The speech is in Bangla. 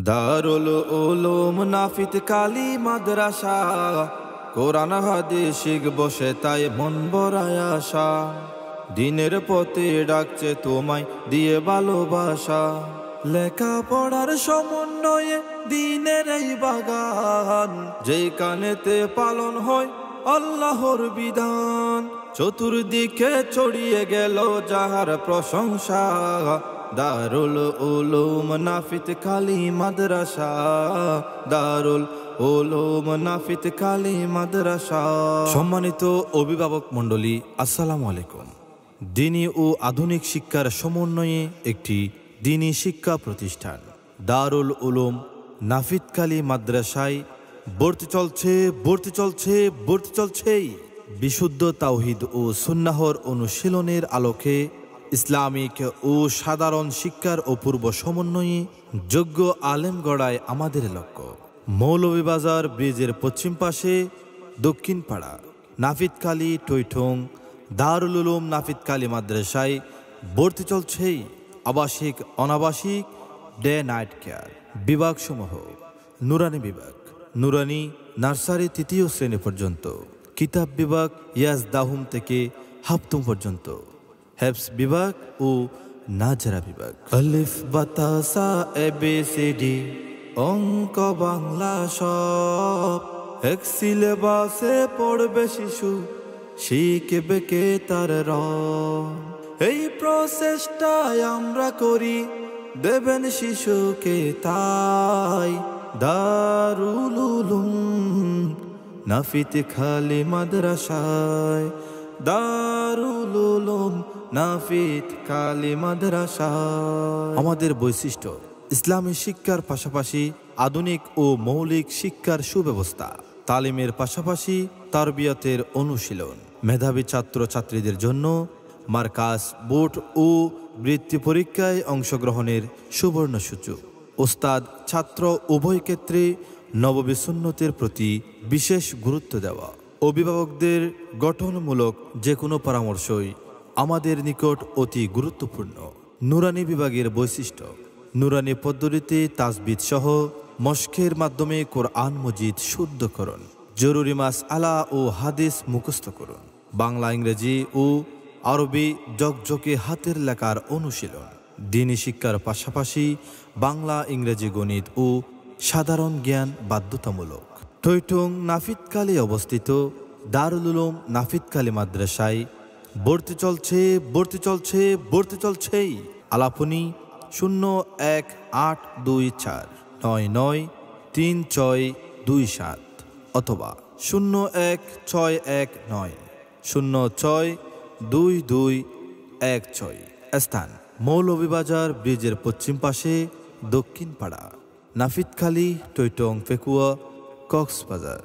দারুল উলুম নাফিত কালী মাদ্রাসা, কোরআন হাদিস শিখব সে তাই মন বড়ায় আশা। দিনের পথে ডাকছে তোমায় দিয়ে ভালোবাসা, লেখা পড়ার সমন্বয়ে দিনের এই বাগান, যেই কানেতে পালন হয় আল্লাহর বিধান। চতুর্দিকে ছড়িয়ে গেল যাহার প্রশংসা, দারুল উলুম নাফিত কালী মাদ্রাসা, দারুল উলুম নাফিত কালী মাদ্রাসা। সম্মানিত অভিভাবক মণ্ডলী, আসসালামু আলাইকুম। দ্বীনি ও আধুনিক শিক্ষার সমন্বয়ে একটি দ্বীনি শিক্ষা প্রতিষ্ঠান দারুল উলুম নাফিত কালী মাদ্রাসায় ভর্তি চলছেই। বিশুদ্ধ তাওহীদ ও সুন্নাহর অনুশীলনের আলোকে ইসলামিক ও সাধারণ শিক্ষার অপূর্ব সমন্বয়ে যোগ্য আলেম গড়ায় আমাদের লক্ষ্য। মৌলভীবাজার ব্রিজের পশ্চিম পাশে দক্ষিণ পাড়া নাফিত কালী টৈঠং দারুল উলুম নাফিত কালী মাদ্রাসায় ভর্তি চলছেই। আবাসিক অনাবাসিক ডে নাইট কেয়ার বিভাগসমূহ: নুরানি বিভাগ, নুরানি নার্সারি ৩য় শ্রেণী পর্যন্ত, কিতাব বিভাগ ইয়াজদাহুম থেকে হাফতুম পর্যন্ত, হেফস বিভাগ ও নাজরা বিভাগ। আলিফ বাতাসা এবিসিডি অঙ্ক বাংলা সব এক সিলেবাসে পড়বে শিশু, শিখবে কে তার রব। এই প্রচেষ্টায় আমরা করি দেবেন শিশুকে তাই, দারুল উলুম নাফিত কালী মাদ্রাসায়, দারুল উলুম নাফিত কালী মাদ্রাসায়। আমাদের বৈশিষ্ট্য: ইসলামী শিক্ষার পাশাপাশি আধুনিক ও মৌলিক শিক্ষার সুব্যবস্থা, তালিমের পাশাপাশি তারবিয়তের অনুশীলন, মেধাবী ছাত্র ছাত্রীদের জন্য মার্কাজ, বোর্ড ও বৃত্তি পরীক্ষায় অংশগ্রহণের সুবর্ণ সুযোগ, ওস্তাদ ছাত্র উভয় ক্ষেত্রে নববী সুন্নতের প্রতি বিশেষ গুরুত্ব দেওয়া। অভিভাবকদের গঠনমূলক যে কোনো পরামর্শই আমাদের নিকট অতি গুরুত্বপূর্ণ। নুরানি বিভাগের বৈশিষ্ট্য: নুরানি পদ্ধতিতে তাজবিদ সহ মশকের মাধ্যমে কোরআন মজিদ শুদ্ধকরণ, জরুরি মাসআলা ও হাদিস মুখস্থ করুন, বাংলা, ইংরেজি ও আরবি ঝকঝকে হাতের লেখার অনুশীলন। দ্বীনি শিক্ষার পাশাপাশি বাংলা, ইংরেজি, গণিত ও সাধারণ জ্ঞান বাধ্যতামূলক। টৈঠং নাফিত কালী অবস্থিত দারুল উলুম নাফিত কালী মাদ্রাসায় ভর্তি চলছেই। আলাপনি 01824993627 অথবা 01619062216। স্থান: মৌলভীবাজার ব্রিজের পশ্চিম পাশে দক্ষিণ পাড়া নাফিত কালী টৈঠং পেকুয়া, কক্সবাজার।